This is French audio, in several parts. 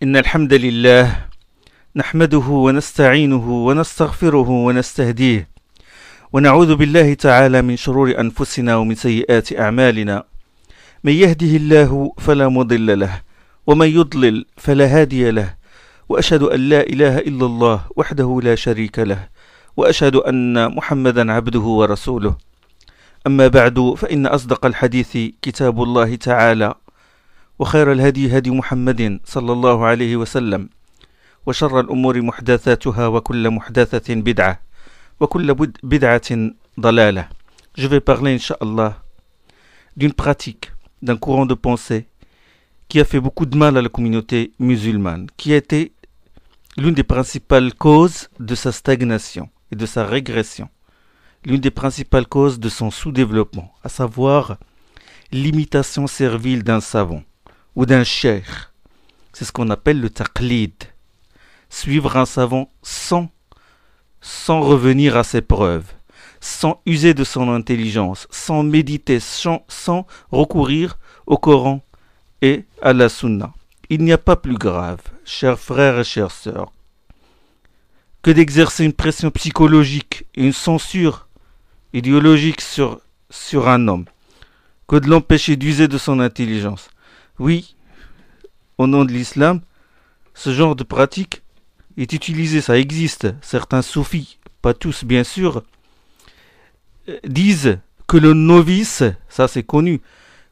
إن الحمد لله نحمده ونستعينه ونستغفره ونستهديه ونعوذ بالله تعالى من شرور أنفسنا ومن سيئات أعمالنا. من يهده الله فلا مضل له ومن يضلل فلا هادي له، وأشهد أن لا إله إلا الله وحده لا شريك له، وأشهد أن محمدا عبده ورسوله. أما بعد، فإن أصدق الحديث كتاب الله تعالى، وخير الهدي هدي محمد صلى الله عليه وسلم، وشر الأمور محدثاتها وكل محدثة بدعة وكل بدعة ضلالة. Je vais parler, Inch'Allah, d'une pratique, d'un courant de pensée qui a fait beaucoup de mal à la communauté musulmane, qui a été l'une des principales causes de sa stagnation et de sa régression, l'une des principales causes de son sous-développement, à savoir l'imitation servile d'un savant ou d'un cheikh. C'est ce qu'on appelle le taqlid. Suivre un savant sans revenir à ses preuves, sans user de son intelligence, sans méditer, sans recourir au Coran et à la Sunna. Il n'y a pas plus grave, chers frères et chères sœurs, que d'exercer une pression psychologique et une censure idéologique sur un homme, que de l'empêcher d'user de son intelligence. Oui, au nom de l'islam, ce genre de pratique est utilisé, ça existe. Certains soufis, pas tous bien sûr, disent que le novice, ça c'est connu,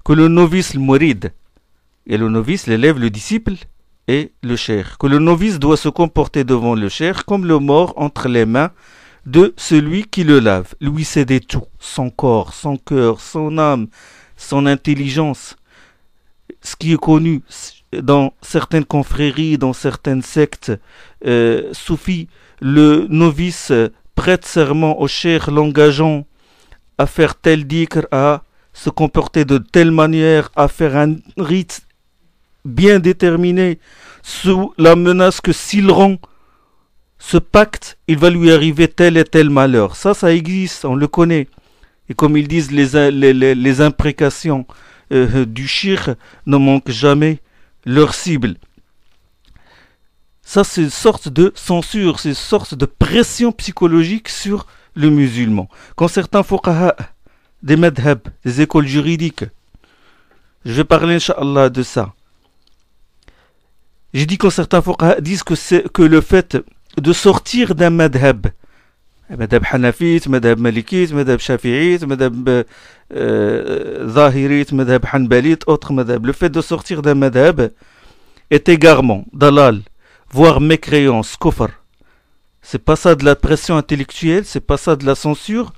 que le novice, le mouride, et le novice, l'élève, le disciple, et le cheikh, que le novice doit se comporter devant le cheikh comme le mort entre les mains de celui qui le lave, lui céder tout, son corps, son cœur, son âme, son intelligence. Ce qui est connu dans certaines confréries, dans certaines sectes soufis, le novice prête serment au cheikh l'engageant à faire tel dhikr, à se comporter de telle manière, à faire un rite bien déterminé, sous la menace que s'il rend ce pacte, il va lui arriver tel et tel malheur. Ça existe, on le connaît. Et comme ils disent, les imprécations du shirk ne manquent jamais leur cible. Ça, c'est une sorte de censure, c'est une sorte de pression psychologique sur le musulman. Quand certains fuqaha, des madhab, des écoles juridiques, je vais parler, Inch'Allah, de ça. J'ai dit quand certains fuqaha disent que le fait de sortir d'un madhab, madhab hanafite, madhab malikite, madhab shafi'ite, madhab zahirite, madhab hanbalite, autre madhab, le fait de sortir d'un madhab est égarement, dalal, voire mécréance, kufr. C'est pas ça de la pression intellectuelle, c'est pas ça de la censure.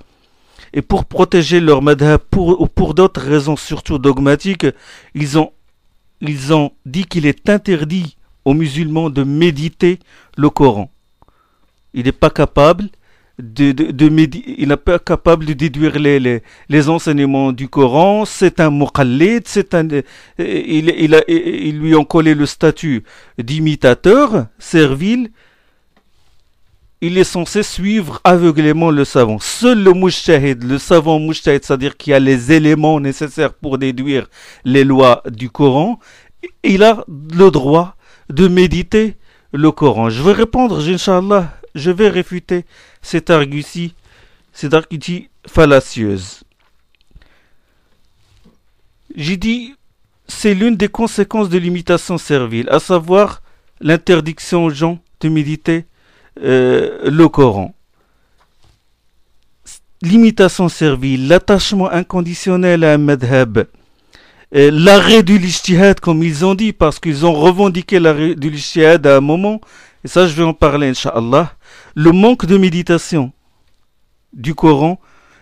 Et pour protéger leur madhab, ou pour d'autres raisons, surtout dogmatiques, ils ont dit qu'il est interdit aux musulmans de méditer le Coran. Il n'est pas capable il n'est pas capable de déduire les enseignements du Coran. C'est un muqallid, ils lui ont collé le statut d'imitateur servile. Il est censé suivre aveuglément le savant. Seul le mujtahid, le savant mujtahid, c'est-à-dire qui a les éléments nécessaires pour déduire les lois du Coran, il a le droit de méditer le Coran. Je vais répondre, Inch'Allah, je vais réfuter cette argutie fallacieuse. J'ai dit, c'est l'une des conséquences de l'imitation servile, à savoir l'interdiction aux gens de méditer le Coran. L'imitation servile, l'attachement inconditionnel à un madhab, l'arrêt du l'ijtihad, comme ils ont dit, parce qu'ils ont revendiqué l'arrêt du l'ijtihad à un moment, et ça je vais en parler, Inch'Allah. Le manque de méditation du Coran,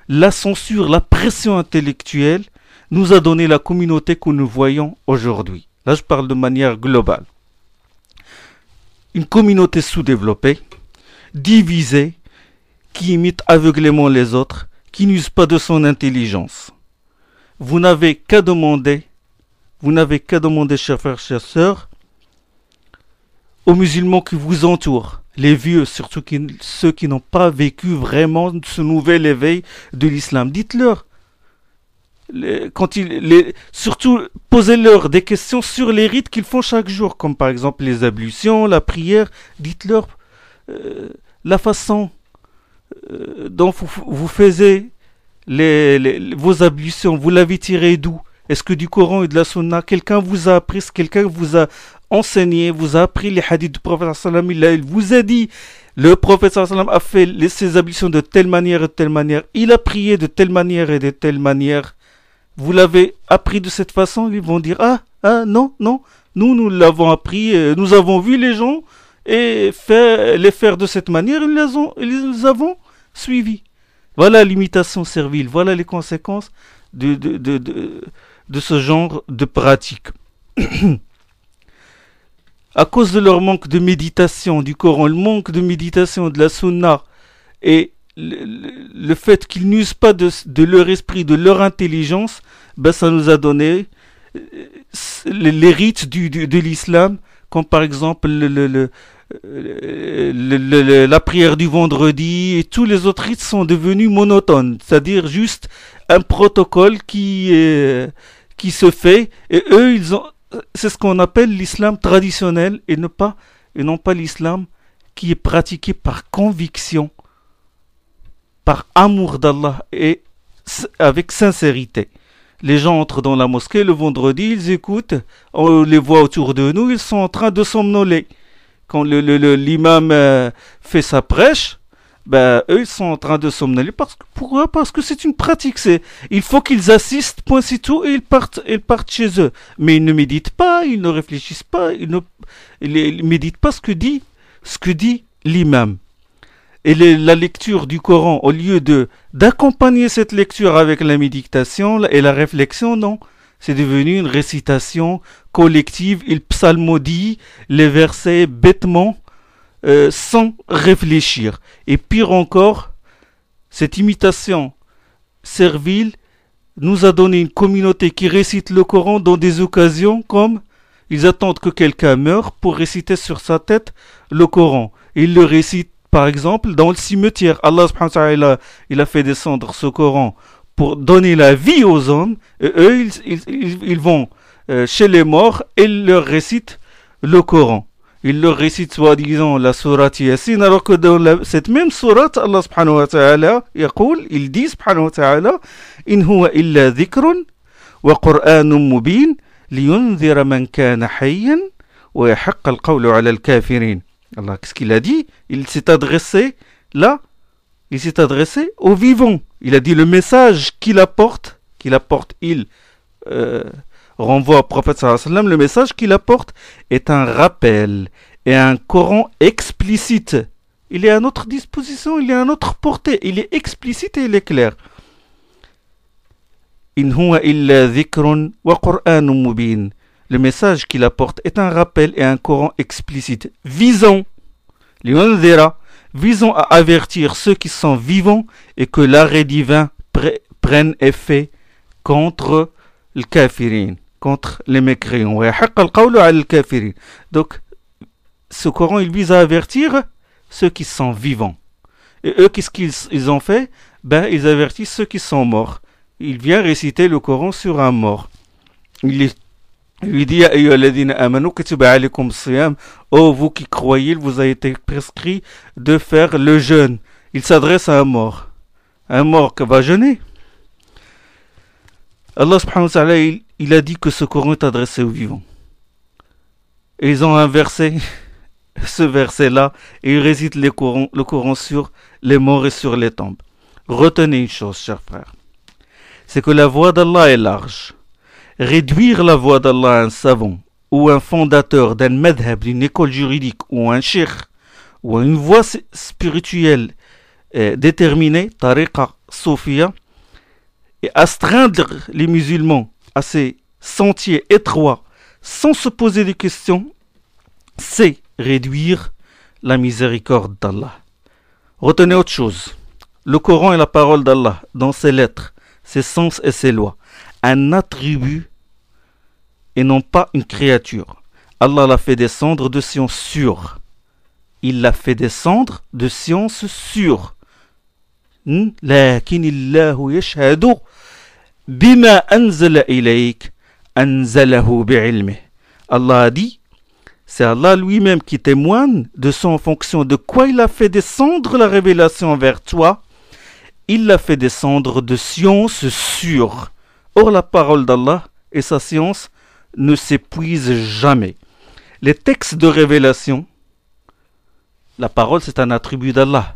la censure, la pression intellectuelle, nous a donné la communauté que nous voyons aujourd'hui. Là je parle de manière globale. Une communauté sous-développée, divisée, qui imite aveuglément les autres, qui n'use pas de son intelligence. Vous n'avez qu'à demander, chers frères, chères sœurs, aux musulmans qui vous entourent, les vieux, surtout ceux qui n'ont pas vécu vraiment ce nouvel éveil de l'islam. Dites-leur, surtout posez-leur des questions sur les rites qu'ils font chaque jour, comme par exemple les ablutions, la prière. Dites-leur la façon dont vous faisiez vos ablutions, vous l'avez tiré d'où? Est-ce que du Coran et de la Sunna? Quelqu'un vous a appris, quelqu'un vous a enseigné, vous a appris les hadiths du prophète sallam, il vous a dit le prophète sallam a fait ses ablutions de telle manière et de telle manière, il a prié de telle manière et de telle manière. Vous l'avez appris de cette façon? Ils vont dire non, nous l'avons appris, nous avons vu les gens et les faire de cette manière, ils les avons suivis. Voilà l'imitation servile, voilà les conséquences de ce genre de pratique. À cause de leur manque de méditation du Coran, le manque de méditation de la Sunna et le fait qu'ils n'usent pas de leur esprit, de leur intelligence, ça nous a donné les rites de l'islam, comme par exemple la prière du vendredi, et tous les autres rites sont devenus monotones, c'est-à-dire juste un protocole qui se fait, et eux c'est ce qu'on appelle l'islam traditionnel et non pas l'islam qui est pratiqué par conviction, par amour d'Allah et avec sincérité. Les gens entrent dans la mosquée le vendredi, ils écoutent, on les voit autour de nous, ils sont en train de somnoler. Quand l'imam fait sa prêche, eux ils sont en train de somnoler. Pourquoi? Parce que c'est une pratique. Il faut qu'ils assistent, point c'est tout, et ils partent chez eux. Mais ils ne méditent pas, ils ne réfléchissent pas, ils ne méditent pas ce que dit l'imam. Et la lecture du Coran, au lieu d'accompagner cette lecture avec la méditation et la réflexion, non. C'est devenu une récitation collective. Il psalmodie les versets bêtement, sans réfléchir. Et pire encore, cette imitation servile nous a donné une communauté qui récite le Coran dans des occasions comme ils attendent que quelqu'un meure pour réciter sur sa tête le Coran. Ils le récitent par exemple dans le cimetière. Allah subhanahu wa ta'ala, il a fait descendre ce Coran pour donner la vie aux hommes, et eux ils vont chez les morts et ils leur récitent le Coran. Ils leur récitent soi-disant la sourate Yasin, alors que dans cette même sourate, Allah subhanahu wa ta'ala il dit subhanahu wa ta'ala in huwa illa dhikrun wa qur'anun mubin liyunzira man kana hayyan wa yahaqqa al-qawlu 'ala al-kafirin. Allah, qu'est-ce qu'il a dit? Il s'est adressé aux vivants. Il a dit le message qu'il apporte, il renvoie au prophète sallallahu alayhi wa sallam, le message qu'il apporte est un rappel et un Coran explicite. Il est à notre disposition, il est à notre portée, il est explicite et il est clair. In huwa illa dhikrun wa qur'anun mubin. Le message qu'il apporte est un rappel et un Coran explicite, visant à avertir ceux qui sont vivants et que l'arrêt divin prenne effet contre le kafirin, contre les mécréants. Donc, ce Coran, il vise à avertir ceux qui sont vivants. Et eux, qu'est-ce qu'ils ont fait? Ils avertissent ceux qui sont morts. Il vient réciter le Coran sur un mort. Il lui dit oh vous qui croyez, il vous a été prescrit de faire le jeûne. Il s'adresse à un mort qui va jeûner. Allah subhanahu wa ta'ala il a dit que ce Coran est adressé aux vivants. Et ils ont inversé ce verset-là et ils récitent le Coran sur les morts et sur les tombes. Retenez une chose, chers frères, c'est que la voie d'Allah est large. Réduire la voix d'Allah à un savant ou un fondateur d'un madhab, d'une école juridique ou un cheikh ou une voie spirituelle déterminée, tariqa soufia, et astreindre les musulmans à ces sentiers étroits sans se poser des questions, c'est réduire la miséricorde d'Allah. Retenez autre chose. Le Coran est la parole d'Allah dans ses lettres, ses sens et ses lois. Un attribut et non pas une créature. Allah l'a fait descendre de sciences sûres. Il l'a fait descendre de sciences sûres. Lakin illahu yashhadu. Bima anzala ilayk, anzalahu bi'ilmih. Allah a dit, c'est Allah lui-même qui témoigne de son fonction, de quoi il a fait descendre la révélation vers toi. Il l'a fait descendre de science sûre. Or, la parole d'Allah et sa science ne s'épuisent jamais. Les textes de révélation, la parole c'est un attribut d'Allah.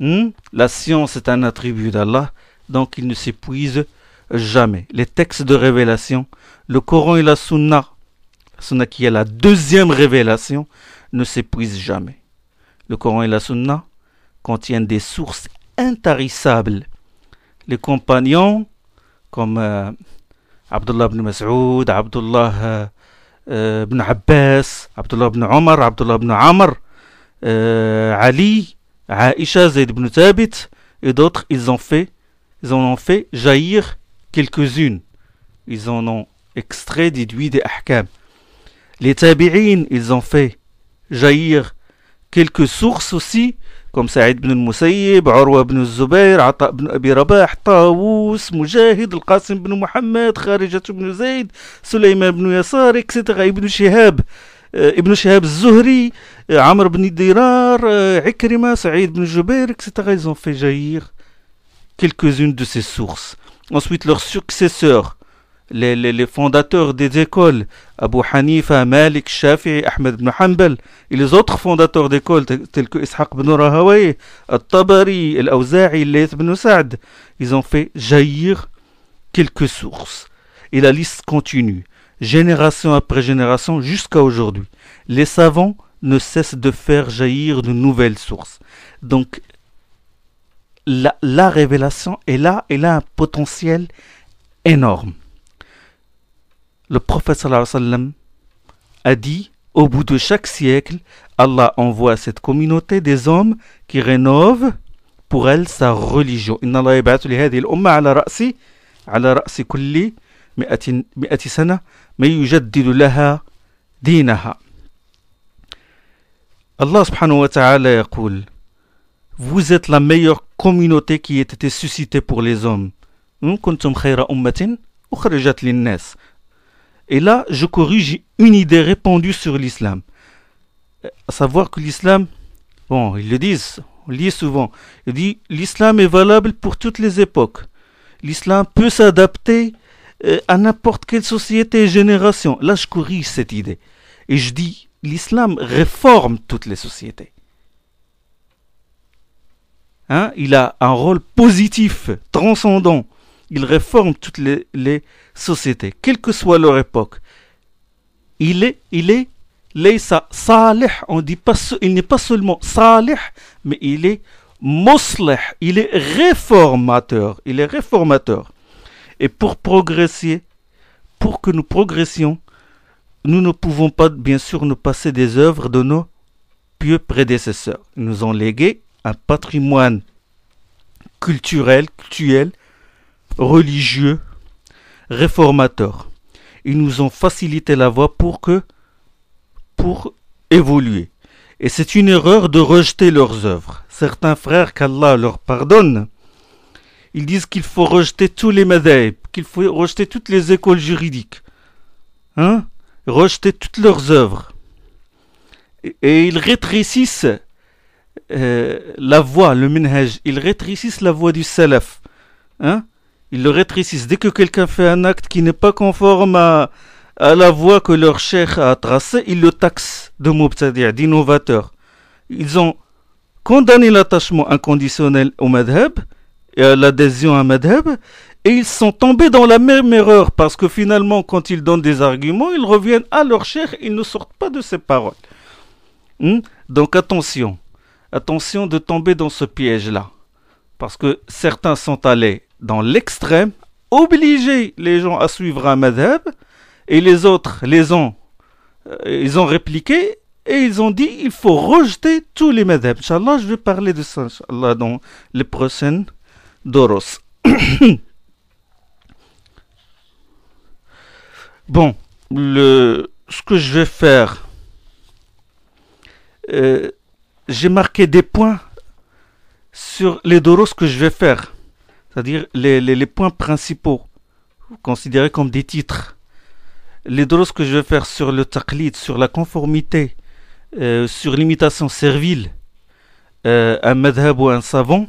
La science est un attribut d'Allah, donc il ne s'épuise jamais. Les textes de révélation, le Coran et la Sunna qui est la deuxième révélation, ne s'épuisent jamais. Le Coran et la Sunna contiennent des sources intarissables. Les compagnons, comme Abdullah ibn Mas'ud, Abdullah ibn Abbas, Abdullah ibn Omar, Abdullah ibn Amr, Ali, Aïcha, Zayd ibn Thabit et d'autres, ils en ont fait jaillir quelques-unes. Ils en ont extrait, déduit des ahkam. Les tabi'in, ils ont fait jaillir quelques sources aussi, comme Saïd ibn al-Musayyib, Urwa ibn al-Zubayr, Ata ibn Abi Rabah, Tawus, Mujahid, Al-Qasim ibn Muhammad, Kharijat ibn Zayd, Sulayman ibn Yasar, etc. Ibn Shihab al-Zuhri, Amr ibn Dirar, Ikrima, Saïd ibn Jubayr, etc. Ils ont fait jaillir quelques-unes de ces sources. Ensuite, leurs successeurs, les fondateurs des écoles, Abu Hanifa, Malik, Shafi'i, Ahmed ibn Hanbal, et les autres fondateurs d'écoles tels que Ishaq ibn Rahawayh, Al-Tabari, Al-Awza'i, Layth ibn Sa'd, ils ont fait jaillir quelques sources. Et la liste continue, génération après génération, jusqu'à aujourd'hui. Les savants ne cessent de faire jaillir de nouvelles sources. Donc, la révélation est là, elle a un potentiel énorme. Le prophète sallallahu alayhi wa sallam a dit, au bout de chaque siècle, Allah envoie à cette communauté des hommes qui rénovent pour elle sa religion. Inna Allah yab'athu li hadhihi al-umma ala ra'si kulli mi'ati sana man yujaddidu laha dinaha. Allah subhanahu wa ta'ala yaqul, vous êtes la meilleure communauté qui ait été suscitée pour les hommes. Kuntum khayra ummatin ukhrijat lin-nas. Et là, je corrige une idée répandue sur l'islam. À savoir que l'islam, bon, ils le disent, on lit souvent, il dit l'islam est valable pour toutes les époques. L'islam peut s'adapter à n'importe quelle société et génération. Là, je corrige cette idée. Et je dis, l'islam réforme toutes les sociétés. Il a un rôle positif, transcendant. Il réforme toutes les sociétés, quelle que soit leur époque. Il est laysa salih, on dit pas, il n'est pas seulement salih, mais il est muslih, il est réformateur. Et pour progresser, pour que nous progressions, nous ne pouvons pas, bien sûr, nous passer des œuvres de nos pieux prédécesseurs. Ils nous ont légué un patrimoine culturel, religieux, réformateurs. Ils nous ont facilité la voie pour évoluer. Et c'est une erreur de rejeter leurs œuvres. Certains frères, qu'Allah leur pardonne, ils disent qu'il faut rejeter tous les madhab, qu'il faut rejeter toutes les écoles juridiques, rejeter toutes leurs œuvres. Et ils rétrécissent la voie, le minhaj, ils rétrécissent la voie du salaf. Ils le rétrécissent. Dès que quelqu'un fait un acte qui n'est pas conforme à la voie que leur cheikh a tracée, ils le taxent de mubtadi', d'innovateur. Ils ont condamné l'attachement inconditionnel au madhab et à l'adhésion à un madhab, et ils sont tombés dans la même erreur, parce que finalement, quand ils donnent des arguments, ils reviennent à leur cheikh, ils ne sortent pas de ces paroles. Donc attention de tomber dans ce piège-là, parce que certains sont allés dans l'extrême, obliger les gens à suivre un madhab, et les autres ils ont répliqué, et ils ont dit il faut rejeter tous les madhabs. Inch'Allah, je vais parler de ça, Inch'Allah, dans les prochaines doros. Bon, ce que je vais faire, j'ai marqué des points sur les doros que je vais faire c'est-à-dire les points principaux, considérés comme des titres. Les drosses que je vais faire sur le taqlid, sur la conformité, sur l'imitation servile, un madhab ou un savant,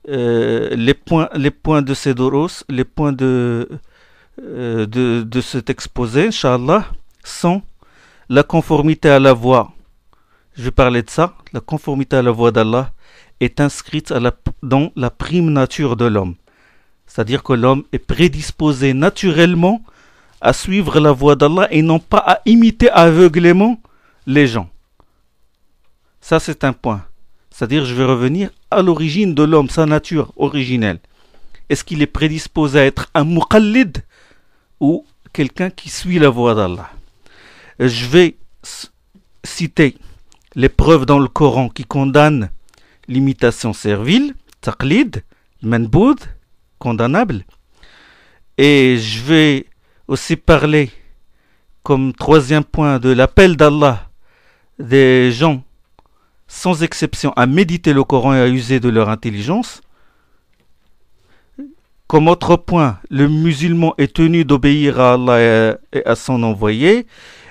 les points de ces drosses, les points de cet exposé, Inch'Allah, sont la conformité à la voie. Je vais parler de ça. La conformité à la voie d'Allah est inscrite dans la prime nature de l'homme. C'est-à-dire que l'homme est prédisposé naturellement à suivre la voie d'Allah et non pas à imiter aveuglément les gens. Ça, c'est un point. C'est-à-dire, je vais revenir à l'origine de l'homme, sa nature originelle. Est-ce qu'il est prédisposé à être un muqallid ou quelqu'un qui suit la voie d'Allah? Je vais citer les preuves dans le Coran qui condamnent l'imitation servile, taqlid, manboud, condamnable. Et je vais aussi parler, comme troisième point, de l'appel d'Allah des gens, sans exception, à méditer le Coran et à user de leur intelligence. Comme autre point, le musulman est tenu d'obéir à Allah et à son envoyé.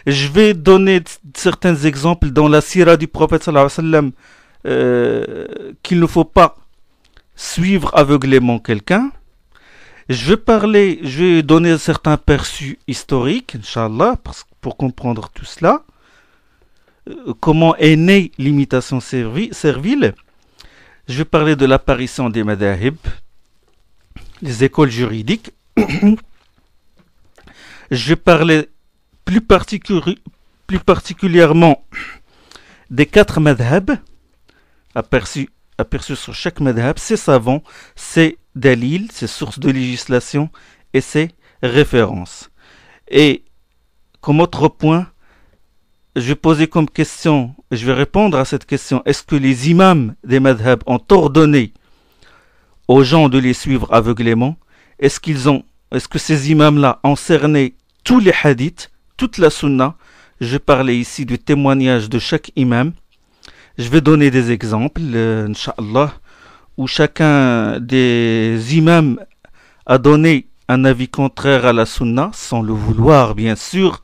Je vais donner certains exemples dans la sira du prophète sallallahu alayhi wa sallam qu'il ne faut pas suivre aveuglément quelqu'un. Je vais donner certains aperçus historiques, Inch'Allah, pour comprendre tout cela. Comment est née l'imitation servile. Je vais parler de l'apparition des madahib, les écoles juridiques. Je vais parler plus particulièrement des 4 madhab, aperçus sur chaque madhab, ses savants, ses dalil, ses sources de législation et ses références. Et comme autre point, je vais poser comme question, je vais répondre à cette question, est-ce que les imams des madhab ont ordonné aux gens de les suivre aveuglément? Est-ce que ces imams-là ont cerné tous les hadiths, toute la sunna? Je vais parler ici du témoignage de chaque imam. Je vais donner des exemples, Inch'Allah, où chacun des imams a donné un avis contraire à la sunna, sans le vouloir bien sûr.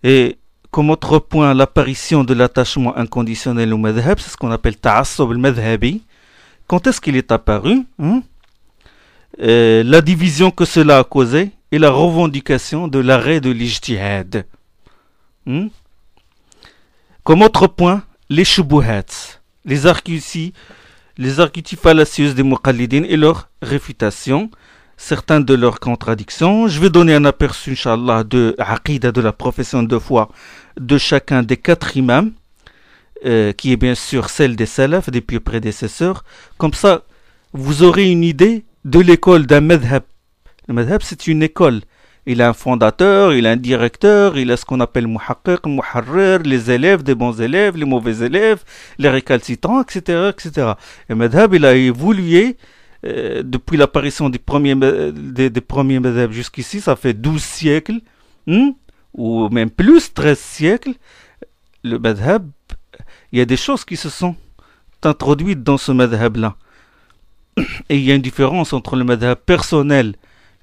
Et comme autre point, l'apparition de l'attachement inconditionnel au madhab, c'est ce qu'on appelle ta'assub al-madhabi. Quand est-ce qu'il est apparu? La division que cela a causé et la revendication de l'arrêt de l'ijtihad. Comme autre point, les shubuhat, les arguties fallacieuses des muqallidin et leur réfutation, certaines de leurs contradictions. Je vais donner un aperçu, Inch'Allah, de aqidah, de la profession de foi de chacun des 4 imams, qui est bien sûr celle des salaf, des pieux prédécesseurs. Comme ça, vous aurez une idée de l'école d'un madhab. Le madhab, c'est une école. Il a un fondateur, il a un directeur, il a ce qu'on appelle muhaqqiq, muharrir, les élèves, des bons élèves, les mauvais élèves, les récalcitrants, etc., etc. Et le madhab, il a évolué depuis l'apparition des premiers madhab jusqu'ici, ça fait 12 siècles, ou même plus, 13 siècles. Le madhab, il y a des choses qui se sont introduites dans ce madhab-là. Et il y a une différence entre le madhab personnel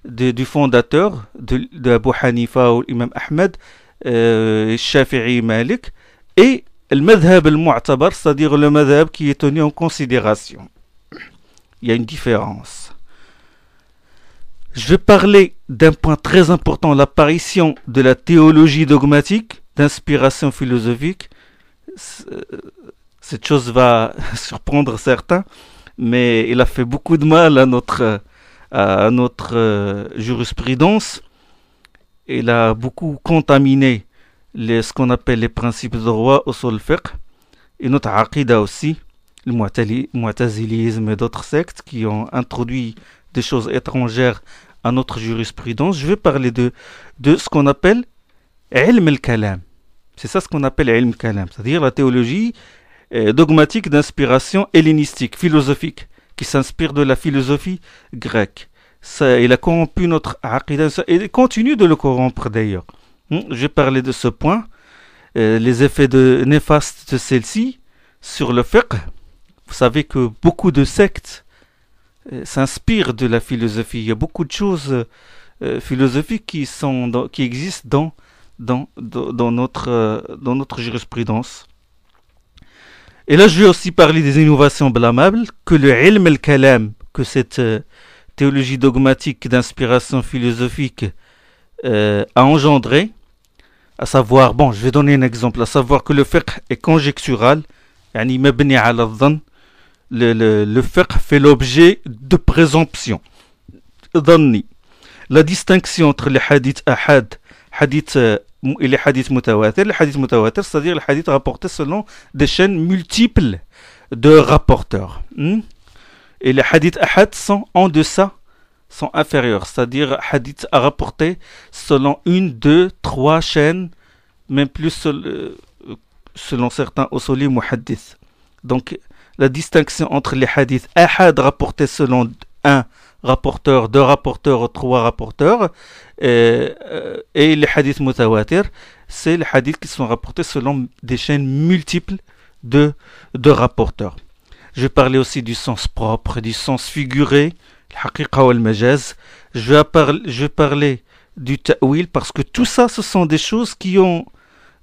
du fondateur, de Abu Hanifa ou l'imam Ahmed, Shafi'i Malik, et le madhab al-mu'tabar, c'est-à-dire le madhab qui est tenu en considération. Il y a une différence. Je vais parler d'un point très important, l'apparition de la théologie dogmatique, d'inspiration philosophique. Cette chose va surprendre certains, mais il a fait beaucoup de mal à notre jurisprudence. Il a beaucoup contaminé ce qu'on appelle les principes de droit au sol fiqh, et notre aqida aussi, le mu'tazilisme et d'autres sectes qui ont introduit des choses étrangères à notre jurisprudence. Je vais parler de ce qu'on appelle ilm al-kalam. C'est ça ce qu'on appelle ilm al-kalam, c'est-à-dire la théologie dogmatique d'inspiration hellénistique, philosophique, qui s'inspire de la philosophie grecque. Ça, il a corrompu notre aqida et il continue de le corrompre d'ailleurs. Je vais parler de ce point, les effets néfastes de celle-ci sur le fiqh. Vous savez que beaucoup de sectes s'inspire de la philosophie. Il y a beaucoup de choses philosophiques qui existent dans notre jurisprudence. Et là, je vais aussi parler des innovations blâmables que le ilm al-kalam, que cette théologie dogmatique d'inspiration philosophique a engendré, à savoir, bon, je vais donner un exemple, à savoir que le fiqh est conjectural, yani mabni ala dhann, le fiqh fait l'objet de présomption, dhanni. La distinction entre les hadiths ahad, et les hadiths mutawatir. Les hadiths mutawatir, c'est-à-dire les hadiths rapportés selon des chaînes multiples de rapporteurs. Et les hadiths ahad sont en deçà, sont inférieurs, c'est-à-dire hadiths à rapporter selon 1, 2, 3 chaînes, même plus selon certains usuli muhaddith. Donc la distinction entre les hadiths ahad rapportés selon 1 rapporteur, 2 rapporteurs, 3 rapporteurs, et les hadiths mutawatir, c'est les hadiths qui sont rapportés selon des chaînes multiples de rapporteurs. Je vais parler aussi du sens propre, du sens figuré, al-haqiqa ou al-majaz. Je vais parler du ta'wil, parce que tout ça, ce sont des choses qui ont...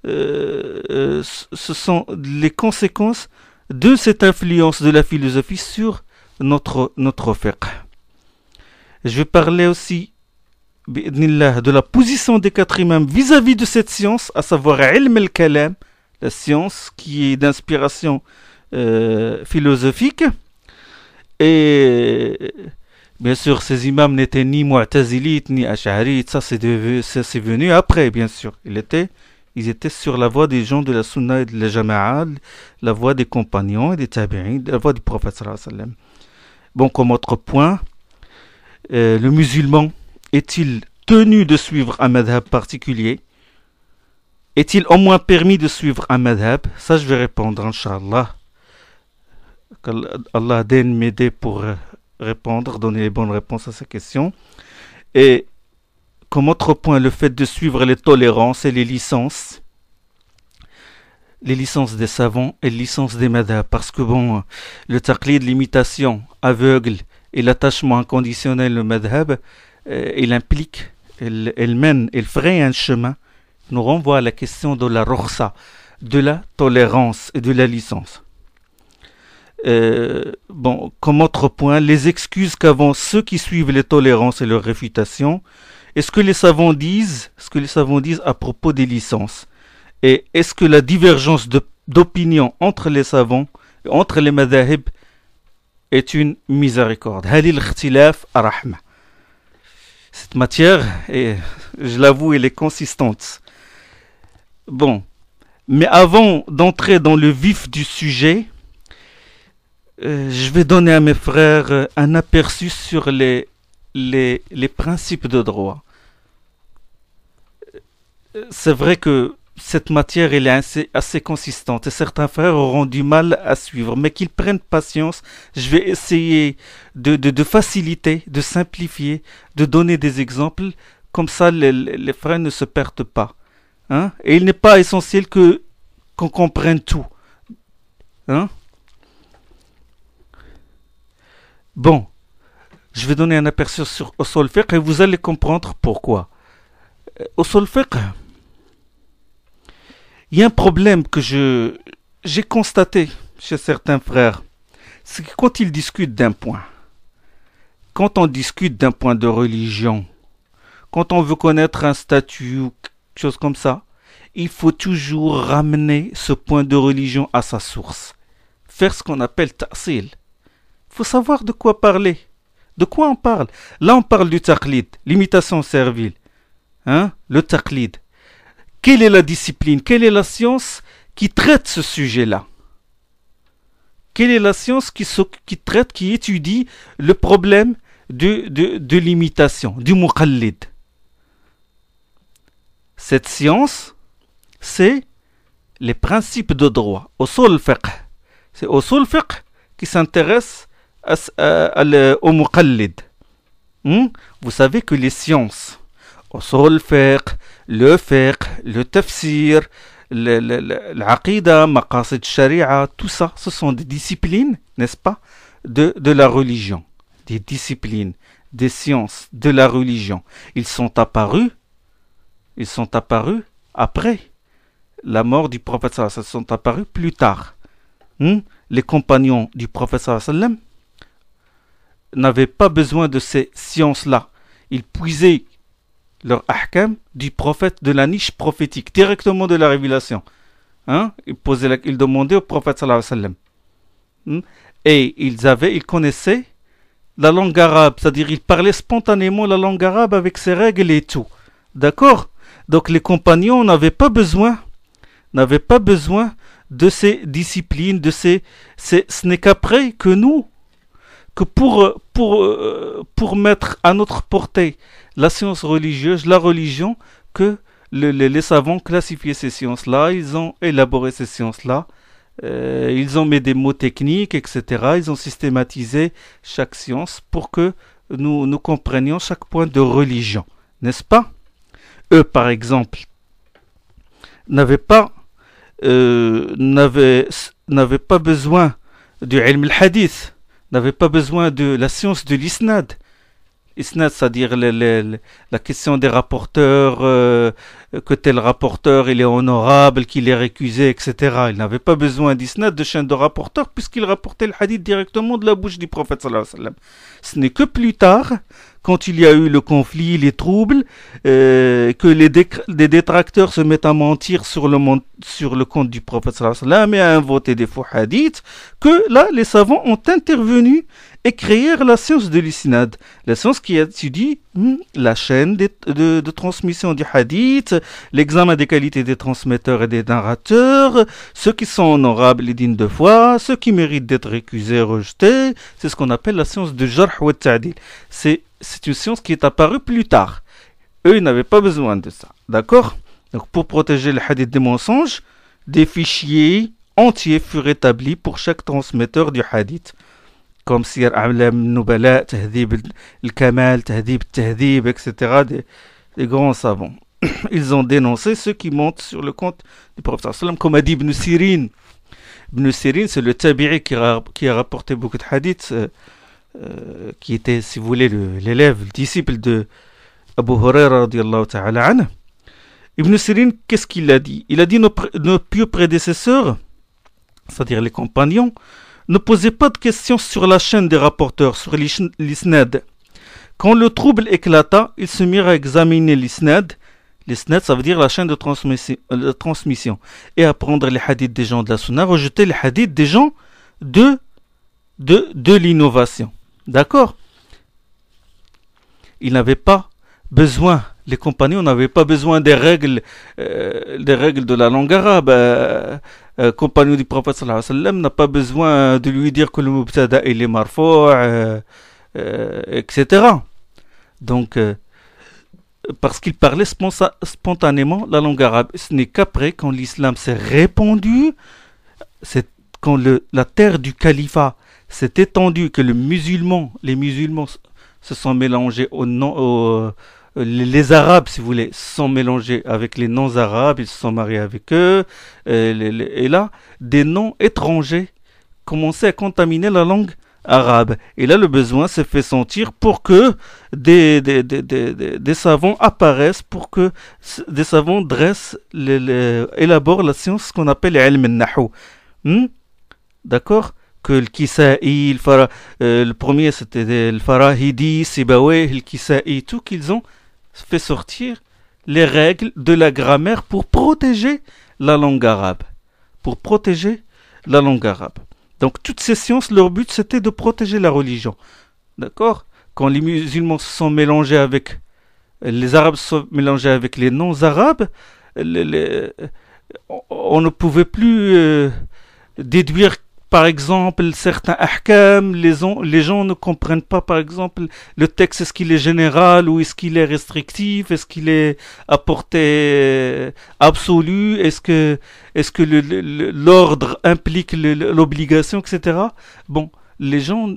ce sont les conséquences de cette influence de la philosophie sur notre fiqh. Je vais parler aussi de la position des 4 imams vis-à-vis de cette science, à savoir ilm al-kalam, la science qui est d'inspiration philosophique. Et bien sûr, ces imams n'étaient ni mu'tazilites ni ash'arites, ça c'est venu après, bien sûr. Ils étaient sur la voie des gens de la sunna et de la jama'a, la voie des compagnons et des tabi'in, la voie du prophète sallallahu alayhi wa sallam. Bon, comme autre point, le musulman est-il tenu de suivre un madhab particulier? Est-il au moins permis de suivre un madhab? Ça, je vais répondre, Inch'Allah. qu'Allah daigne m'aider pour répondre, donner les bonnes réponses à ces questions. Et comme autre point, le fait de suivre les tolérances et les licences des savants et les licences des madhab, parce que bon, le taqlid, l'imitation aveugle et l'attachement inconditionnel au madhab, il implique, il mène, il fraye un chemin, nous renvoie à la question de la rukhsa, de la tolérance et de la licence. Bon, comme autre point, les excuses qu'avancent ceux qui suivent les tolérances et leurs réfutations, et ce que les savants disent à propos des licences. Et est-ce que la divergence d'opinion entre les savants, entre les madhahib, est une miséricorde? Halil khtilaf arahma. Cette matière, je l'avoue, elle est consistante. Bon, mais avant d'entrer dans le vif du sujet, je vais donner à mes frères un aperçu sur les principes de droit. C'est vrai que cette matière elle est assez consistante et certains frères auront du mal à suivre, mais qu'ils prennent patience. Je vais essayer de faciliter, de simplifier, de donner des exemples, comme ça les frères ne se perdent pas. Hein? Et il n'est pas essentiel qu'on comprenne tout. Hein? Bon, je vais donner un aperçu sur Usul Fiqh et vous allez comprendre pourquoi. Usul Fiqh, il y a un problème que j'ai constaté chez certains frères, c'est que quand ils discutent d'un point, quand on discute d'un point de religion, quand on veut connaître un statut ou quelque chose comme ça, il faut toujours ramener ce point de religion à sa source. Faire ce qu'on appelle ta'sil. Il faut savoir de quoi parler. De quoi on parle? Là, on parle du taqlid, l'imitation servile. Hein? Le taqlid. Quelle est la discipline? Quelle est la science qui traite ce sujet-là? Quelle est la science qui étudie le problème de l'imitation, du muqallid? Cette science, c'est les principes de droit, usul fiqh. C'est usul fiqh qui s'intéresse au muqallid. Vous savez que les sciences, usul fiqh, le tafsir, l'aqida, maqasid sharia, tout ça, ce sont des disciplines, n'est-ce pas, de la religion. des disciplines, des sciences, de la religion, ils sont apparus après la mort du prophète sallallahu alayhi wa sallam, sont apparus plus tard. Les compagnons du prophète sallallahu alayhi wa sallam n'avaient pas besoin de ces sciences-là. Ils puisaient leur ahkam du prophète, de la niche prophétique, directement de la révélation. Ils demandaient au prophète sallallahu alayhi wa sallam. Et ils connaissaient la langue arabe, c'est-à-dire ils parlaient spontanément la langue arabe avec ses règles et tout. D'accord? Donc les compagnons n'avaient pas besoin de ces disciplines, ce n'est qu'après que nous, que pour mettre à notre portée la science religieuse, la religion, que les savants classifiaient ces sciences-là, ils ont élaboré ces sciences-là, ils ont mis des mots techniques, etc. Ils ont systématisé chaque science pour que nous comprenions chaque point de religion, n'est-ce pas? Eux, par exemple, n'avaient pas besoin du ilm al-hadith, n'avaient pas besoin de la science de l'isnad. Isnad, c'est-à-dire la question des rapporteurs, que tel rapporteur il est honorable, qu'il est récusé, etc. Ils n'avaient pas besoin d'isnad, de chaîne de rapporteurs, puisqu'ils rapportaient le hadith directement de la bouche du prophète sallallahu alayhi wa sallam. Ce n'est que plus tard, quand il y a eu le conflit, les troubles, que les détracteurs se mettent à mentir sur le compte du prophète sallallahu alayhi wa sallam et à inventer des faux hadiths, que là, les savants ont intervenu et créer la science de l'isnad, la science qui étudie la chaîne de transmission du hadith, l'examen des qualités des transmetteurs et des narrateurs, ceux qui sont honorables et dignes de foi, ceux qui méritent d'être récusés et rejetés. C'est ce qu'on appelle la science de jarh wa ta'dil. C'est une science qui est apparue plus tard. Eux, ils n'avaient pas besoin de ça. D'accord? Donc, pour protéger le hadith des mensonges, des fichiers entiers furent établis pour chaque transmetteur du hadith. Comme Sir A'lam Nubala, Tahdhib al-Kamal, Tahdhib al-Tahdhib, etc. Des grands savants. Ils ont dénoncé ceux qui montent sur le compte du prophète sallam, comme a dit Ibn Sirin. Ibn Sirin, c'est le tabi'i qui a rapporté beaucoup de hadiths, qui était, si vous voulez, l'élève, le disciple de Abu Huraira radiyallahu ta'ala anhu. Ibn Sirin, qu'est-ce qu'il a dit? Il a dit nos pieux prédécesseurs, c'est-à-dire les compagnons, ne posaient pas de questions sur la chaîne des rapporteurs, sur l'isnad. Quand le trouble éclata, ils se mirent à examiner l'isnad. L'isnad, ça veut dire la chaîne de transmission. Et à prendre les hadiths des gens de la sunna, rejeter les hadiths des gens de l'innovation. D'accord? Ils n'avaient pas besoin, les compagnons n'avaient pas besoin des règles de la langue arabe. Compagnon du prophète sallallahu alayhi wa sallam n'a pas besoin de lui dire que le mubtada il est marfou', etc. Donc, parce qu'il parlait spontanément la langue arabe. Ce n'est qu'après, quand l'islam s'est répandu, quand la terre du califat s'est étendue, que les musulmans se sont mélangés les Arabes, si vous voulez, se sont mélangés avec les non-Arabes, ils se sont mariés avec eux, et là, des noms étrangers commençaient à contaminer la langue arabe. Et là, le besoin s'est fait sentir pour que des savants apparaissent, pour que des savants élaborent la science qu'on appelle ilm al-nahu. D'accord? Que le Kisa'i, le premier c'était le Farahidi, Sibawayh, le Kisa'i, tout qu'ils ont fait sortir les règles de la grammaire pour protéger la langue arabe. Donc toutes ces sciences, leur but c'était de protéger la religion. D'accord? Quand les musulmans se sont mélangés avec les arabes se sont mélangés avec les non-arabes, on ne pouvait plus déduire par exemple certains ahkam, les gens ne comprennent pas par exemple le texte, est-ce qu'il est général ou est-ce qu'il est restrictif, est-ce qu'il est à portée absolue, est-ce que l'ordre implique l'obligation, etc. Bon, les gens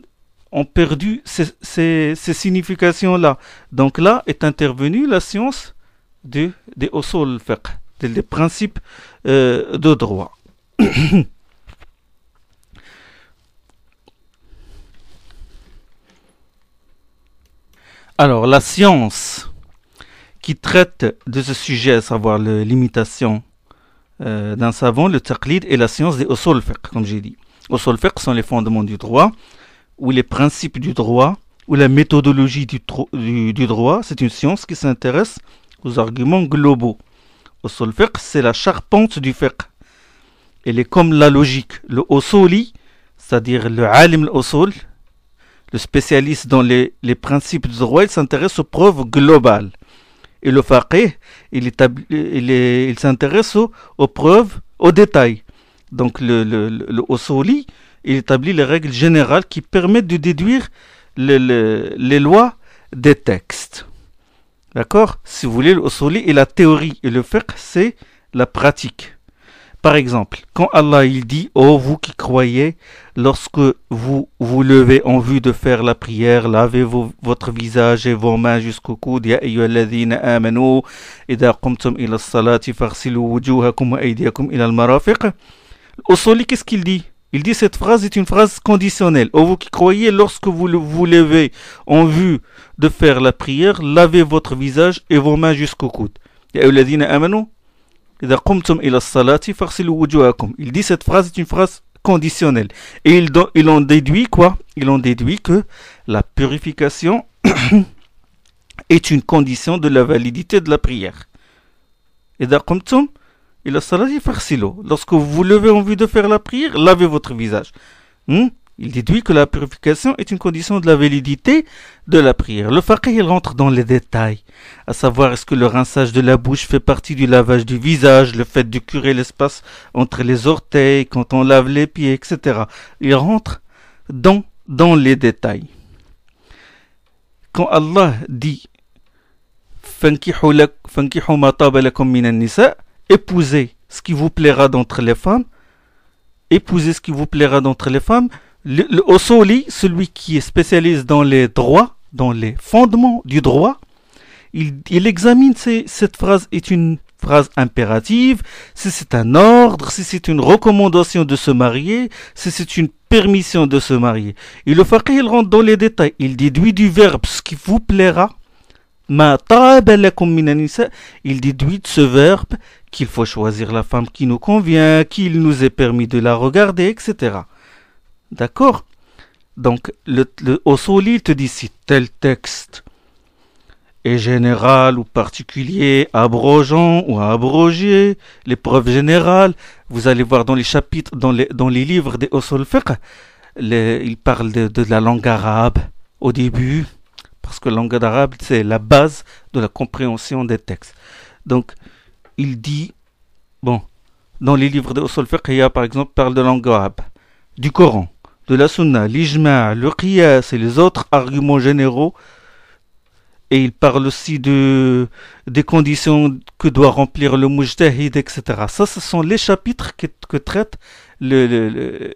ont perdu ces significations-là. Donc là est intervenue la science des usul fiqh, des principes de droit. Alors, la science qui traite de ce sujet, à savoir l'imitation d'un savant, le taqlid, et la science des usul al-fiqh, comme j'ai dit. Usul al-fiqh sont les fondements du droit, ou les principes du droit, ou la méthodologie du droit. C'est une science qui s'intéresse aux arguments globaux. Usul al-fiqh, c'est la charpente du fiqh. Elle est comme la logique. Le usuli, c'est-à-dire le alim al-usul, le spécialiste dans les principes du droit, il s'intéresse aux preuves globales. Et le faqih, il s'intéresse aux preuves, aux détails. Donc le usuli, il établit les règles générales qui permettent de déduire les lois des textes. D'accord? Si vous voulez, le usuli est la théorie et le fiqh, c'est la pratique. Par exemple, quand Allah il dit « Oh, vous qui croyez, lorsque vous vous levez en vue de faire la prière, lavez votre visage et vos mains jusqu'au coude. Ya ayyuhalladhina amanu, idha qumtum ila as-salati faghsilu wujuhakum wa aydiyakum ila al-marafiq » Usuli, qu'est-ce qu'il dit? Il dit cette phrase est une phrase conditionnelle. « Oh, vous qui croyez, lorsque vous vous levez en vue de faire la prière, lavez votre visage et vos mains jusqu'au coude. Ya ayyuhalladhina amanu. Il dit cette phrase est une phrase conditionnelle. Et ils ont déduit quoi? Ils ont déduit que la purification est une condition de la validité de la prière. Lorsque vous vous levez en vue de faire la prière, lavez votre visage. Il déduit que la purification est une condition de la validité de la prière. Le faqih, il rentre dans les détails, à savoir est-ce que le rinçage de la bouche fait partie du lavage du visage, le fait de curer l'espace entre les orteils, quand on lave les pieds, etc. Il rentre dans les détails. Quand Allah dit « Fankihu ma taba lakum minan nisa » épousez ce qui vous plaira d'entre les femmes, épousez ce qui vous plaira d'entre les femmes. Le usuli, celui qui est spécialiste dans les droits, dans les fondements du droit, il examine si cette phrase est une phrase impérative, si c'est un ordre, si c'est une recommandation de se marier, si c'est une permission de se marier. Et le faqih, il rentre dans les détails. Il déduit du verbe ce qui vous plaira. Ma taba lakum minan nisa, il déduit de ce verbe qu'il faut choisir la femme qui nous convient, qu'il nous est permis de la regarder, etc. D'accord? Donc, le usuli te dit si tel texte est général ou particulier, abrogeant ou abrogé, les preuves générales, vous allez voir dans les chapitres, dans les livres des usul fiqh, il parle de la langue arabe au début, parce que la langue arabe, c'est la base de la compréhension des textes. Donc, il dit, bon, dans les livres des usul fiqh, il y a par exemple, parle de langue arabe, du Coran, de la Sunna, l'Ijma', le Qiyas et les autres arguments généraux. Et il parle aussi des conditions que doit remplir le mujtahid, etc. Ça, ce sont les chapitres que traite le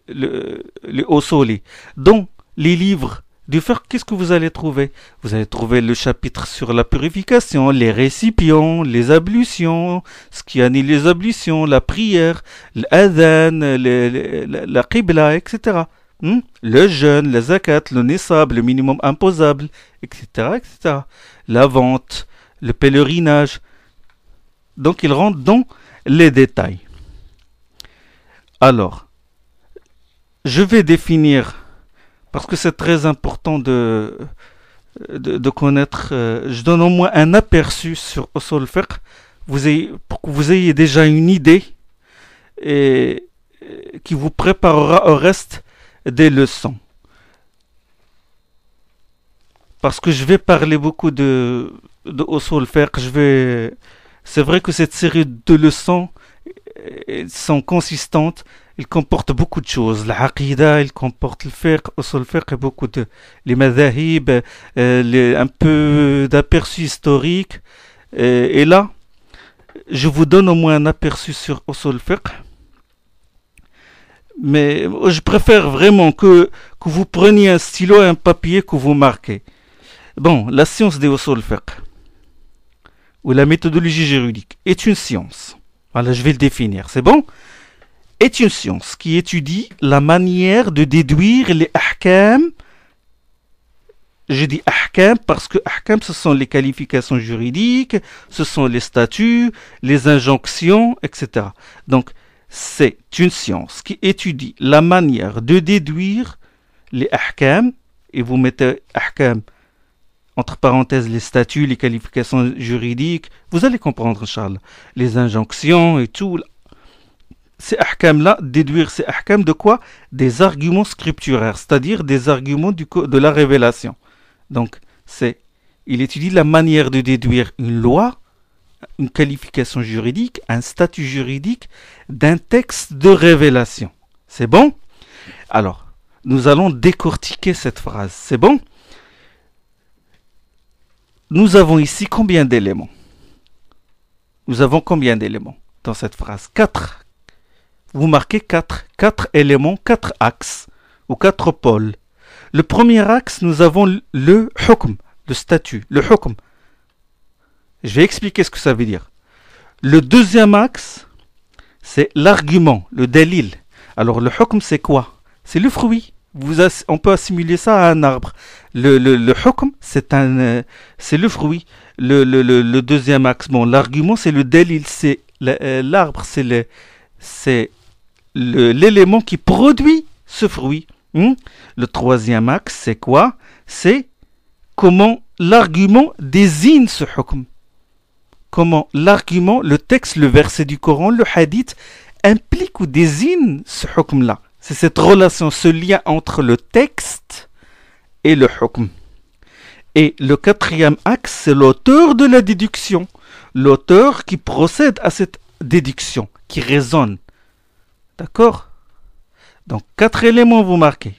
usuli. Dans les livres du fiqh, qu'est-ce que vous allez trouver? Vous allez trouver le chapitre sur la purification, les récipients, les ablutions, ce qui annule les ablutions, la prière, l'adhan, la qibla, etc. Le jeûne, la zakat, le nisab, le minimum imposable, etc., etc. La vente, le pèlerinage. Donc il rentre dans les détails. Alors, je vais définir, parce que c'est très important de connaître, je donne au moins un aperçu sur usul fiqh, pour que vous ayez déjà une idée et qui vous préparera au reste des leçons. Parce que je vais parler beaucoup de usul fiqh, c'est vrai que cette série de leçons sont consistantes, ils comportent beaucoup de choses. La aqida, il comporte le fiqh, usul fiqh et beaucoup de les madhahib, un peu d'aperçu historique. Et là, je vous donne au moins un aperçu sur usul fiqh. Mais je préfère vraiment que vous preniez un stylo et un papier que vous marquez. Bon, la science des usul fiqh, ou la méthodologie juridique, est une science. Voilà, je vais le définir, c'est bon? Est une science qui étudie la manière de déduire les ahkam je dis ahkam parce que ahkam, ce sont les qualifications juridiques, ce sont les statuts, les injonctions, etc. Donc, c'est une science qui étudie la manière de déduire les ahkam, et vous mettez ahkam entre parenthèses les statuts, les qualifications juridiques, vous allez comprendre, Inch'Allah, les injonctions et tout. Ces ahkam-là, déduire ces ahkam de quoi? Des arguments scripturaires, c'est-à-dire des arguments de la révélation. Donc, il étudie la manière de déduire une loi, une qualification juridique, un statut juridique d'un texte de révélation. C'est bon? Alors, nous allons décortiquer cette phrase. C'est bon? Nous avons ici combien d'éléments? Nous avons combien d'éléments dans cette phrase? 4. Vous marquez 4. 4 éléments, 4 axes ou 4 pôles. Le premier axe, nous avons le hukm, le statut, le hukm. Je vais expliquer ce que ça veut dire. Le deuxième axe, c'est l'argument, le dalil. Alors le hukm, c'est quoi? C'est le fruit. On peut assimiler ça à un arbre. Le hukm, c'est le fruit. Le deuxième axe, bon, l'argument, c'est le dalil, c'est l'arbre, c'est l'élément qui produit ce fruit. Le troisième axe, c'est quoi? C'est comment l'argument désigne ce hukm. Comment l'argument, le texte, le verset du Coran, le hadith, implique ou désigne ce hukm-là. C'est cette relation, ce lien entre le texte et le hukm. Et le quatrième axe, c'est l'auteur de la déduction. L'auteur qui procède à cette déduction, qui raisonne. D'accord? Donc, 4 éléments vous marquez.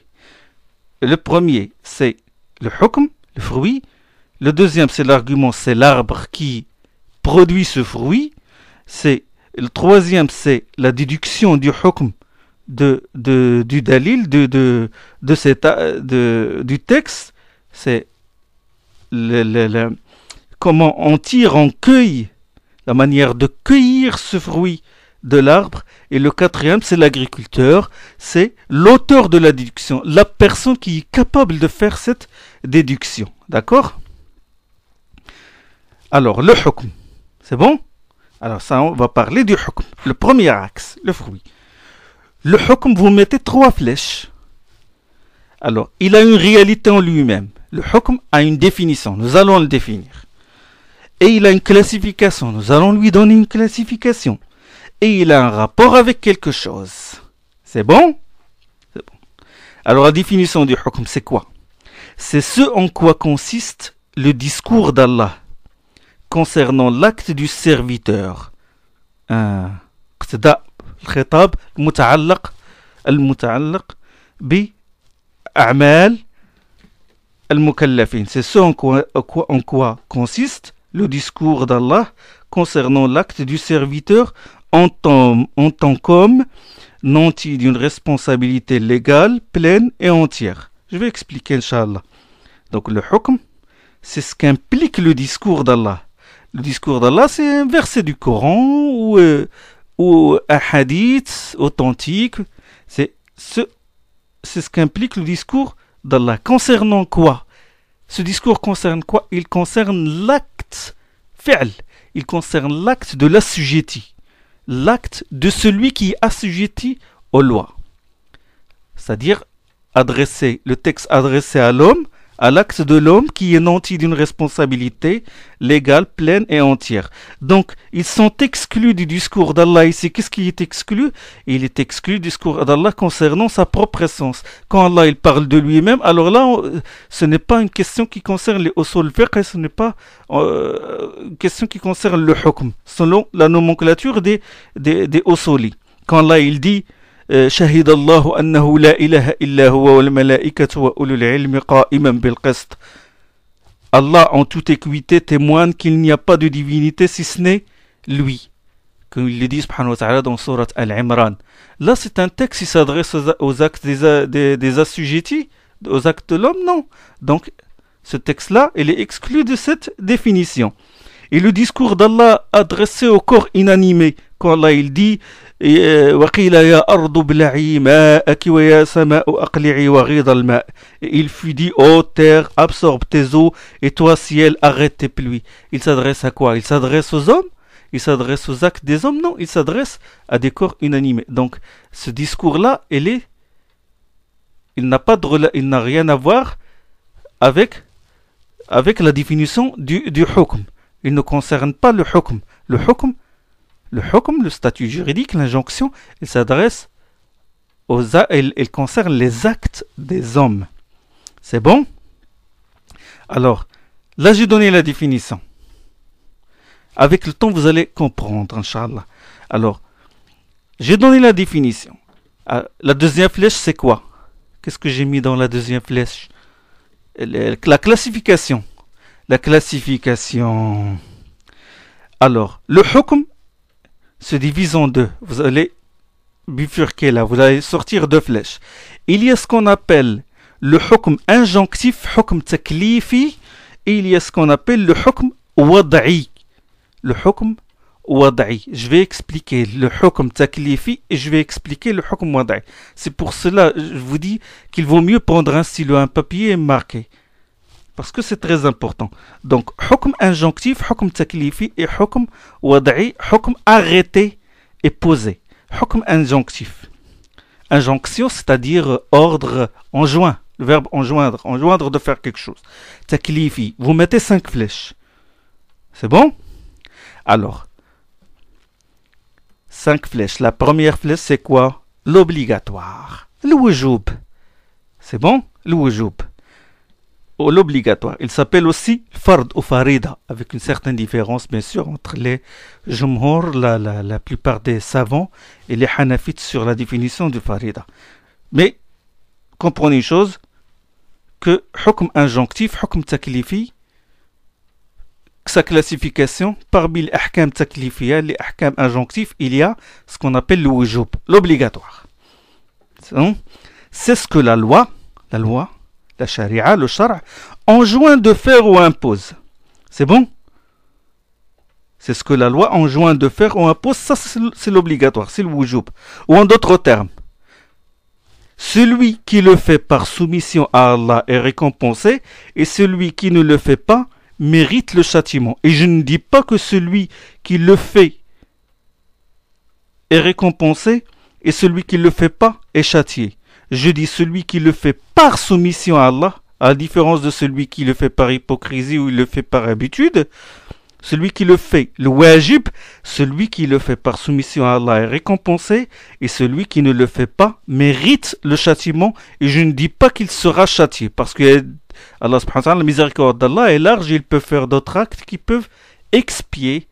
Le premier, c'est le hukm, le fruit. Le deuxième, c'est l'argument, c'est l'arbre qui produit ce fruit. Le troisième, c'est la déduction du hukm, du dalil, du texte. C'est comment on tire, on cueille, la manière de cueillir ce fruit de l'arbre. Et le quatrième, c'est l'agriculteur, c'est l'auteur de la déduction, la personne qui est capable de faire cette déduction. D'accord? Alors, le hukm, c'est bon? Alors ça, on va parler du hukm. Le premier axe, le fruit. Le hukm, vous mettez 3 flèches. Alors, il a une réalité en lui-même. Le hukm a une définition, nous allons le définir. Et il a une classification, nous allons lui donner une classification. Et il a un rapport avec quelque chose. C'est bon? C'est bon. Alors la définition du hukm, c'est quoi? C'est ce en quoi consiste le discours d'Allah concernant l'acte du serviteur. اقتداء الخطاب المتعلق بأعمال المكلفين. C'est ce en quoi consiste le discours d'Allah concernant l'acte du serviteur en tant qu'homme nanti d'une responsabilité légale, pleine et entière. Je vais expliquer, Inch'Allah. Donc le hukm, c'est ce qu'implique le discours d'Allah. Le discours d'Allah, c'est un verset du Coran ou un hadith authentique. C'est ce qu'implique le discours d'Allah. Concernant quoi? Ce discours concerne quoi? Il concerne l'acte fi'l. Il concerne l'acte de l'assujetti. L'acte de celui qui est assujetti aux lois. C'est-à-dire le texte adressé à l'homme, à l'acte de l'homme qui est nanti d'une responsabilité légale, pleine et entière. Donc, ils sont exclus du discours d'Allah ici. Qu'est-ce qui est exclu? Il est exclu du discours d'Allah concernant sa propre essence. Quand Allah il parle de lui-même, alors là, ce n'est pas une question qui concerne les usul fiqh, ce n'est pas une question qui concerne le hukm, selon la nomenclature des usuli. Quand Allah il dit شهد الله أنه لا إله إلا هو والملائكة وأولو العلم قائما بالقسط. Allah en toute équité témoigne qu'il n'y a pas de divinité si ce n'est lui. Comme il le dit subhanahu wa ta'ala dans Surat Al-Imran. Là c'est un texte qui s'adresse aux actes des assujettis, aux actes de l'homme, non. Donc ce texte-là, il est exclu de cette définition. Et le discours d'Allah adressé au corps inanimé, quand Allah il dit وَقِيلَ يَا أَرْضُ ابْلَعِي مَاءَكِ وَيَا سَمَاءُ أَقْلِعِي وَغِيضَ الْمَاءِ. Et il fut dit, ô terre, absorbe tes eaux, et toi, ciel, arrête tes pluies. Il s'adresse à quoi? Il s'adresse aux hommes? Il s'adresse aux actes des hommes? Non, il s'adresse à des corps inanimés. Donc, ce discours-là, il n'a rien à voir avec la définition du hukm. Il ne concerne pas le hukm. Le hukm, le statut juridique, l'injonction, il s'adresse il concerne les actes des hommes. C'est bon? Alors, là j'ai donné la définition. Avec le temps, vous allez comprendre, Inch'Allah. Alors, j'ai donné la définition. La deuxième flèche, c'est quoi? Qu'est-ce que j'ai mis dans la deuxième flèche? La classification. La classification. Alors, le hukm se divise en deux. Vous allez bifurquer là, vous allez sortir deux flèches. Il y a ce qu'on appelle le hukm injonctif, hukm taklifi, et il y a ce qu'on appelle le hukm wad'i. Le hukm wad'i. Je vais expliquer le hukm taklifi et je vais expliquer le hukm wad'i. C'est pour cela, je vous dis qu'il vaut mieux prendre un stylo, un papier et marquer. Parce que c'est très important. Donc, hukm injonctif, hukm taklifi et hukm wad'i, hukm arrêté et posé. Hukm injonctif. Injonction, c'est-à-dire ordre enjoint. Le verbe enjoindre. Enjoindre de faire quelque chose. Taklifi. Vous mettez 5 flèches. C'est bon? Alors, 5 flèches. La première flèche, c'est quoi? L'obligatoire. Le wujub. C'est bon? Le wujub. L'obligatoire. Il s'appelle aussi fard ou farida, avec une certaine différence, bien sûr, entre les jumhur, la plupart des savants, et les hanafites sur la définition du farida. Mais, comprenez une chose, que hukm injonctif, hukm taklifi, sa classification, parmi les ahkam taklifiya, les ahkam injonctifs, il y a ce qu'on appelle le wujub, l'obligatoire. C'est ce que la loi, la charia, le shara, enjoint de faire ou impose. C'est bon? C'est ce que la loi enjoint de faire ou impose, ça c'est l'obligatoire, c'est le wujub. Ou en d'autres termes, celui qui le fait par soumission à Allah est récompensé, et celui qui ne le fait pas mérite le châtiment. Et je ne dis pas que celui qui le fait est récompensé, et celui qui ne le fait pas est châtié. Je dis celui qui le fait par soumission à Allah, à la différence de celui qui le fait par hypocrisie ou il le fait par habitude. Celui qui le fait, le wajib, celui qui le fait par soumission à Allah est récompensé, et celui qui ne le fait pas mérite le châtiment, et je ne dis pas qu'il sera châtié, parce que Allah subhanahu wa ta'ala, la miséricorde d'Allah est large, il peut faire d'autres actes qui peuvent expier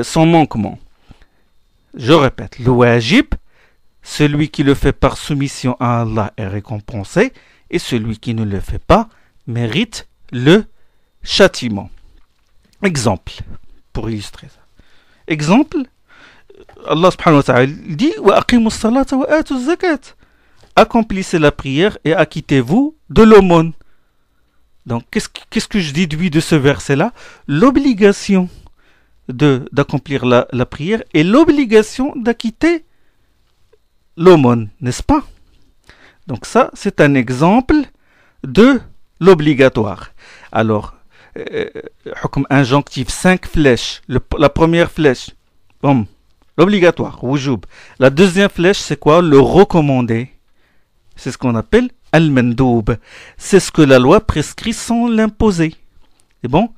son manquement. Je répète, le wajib, celui qui le fait par soumission à Allah est récompensé, et celui qui ne le fait pas mérite le châtiment. Exemple, pour illustrer ça. Exemple, Allah subhanahu wa ta'ala dit wa aqimus salata wa atuz zakat. Accomplissez la prière et acquittez-vous de l'aumône. Donc, qu'est-ce que je déduis de ce verset-là? L'obligation d'accomplir la prière et l'obligation d'acquitter l'aumône, n'est-ce pas? Donc ça, c'est un exemple de l'obligatoire. Alors, hukm injonctif, 5 flèches. La première flèche, l'obligatoire, wujub. La deuxième flèche, c'est quoi? Le recommandé. C'est ce qu'on appelle al-mandoub. C'est ce que la loi prescrit sans l'imposer. C'est bon?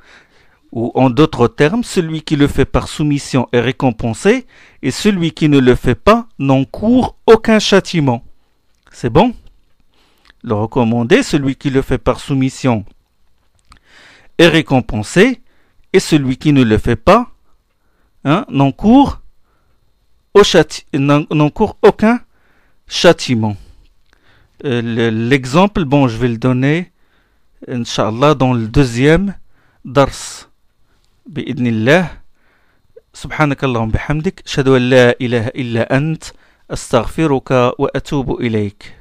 Ou en d'autres termes, celui qui le fait par soumission est récompensé, et celui qui ne le fait pas n'encourt aucun châtiment. C'est bon? Le recommandé, celui qui le fait par soumission est récompensé, et celui qui ne le fait pas n'encourt aucun châtiment. L'exemple, je vais le donner, Inch'Allah, dans le deuxième dars. بإذن الله سبحانك اللهم بحمدك أشهد أن لا إله إلا أنت أستغفرك وأتوب إليك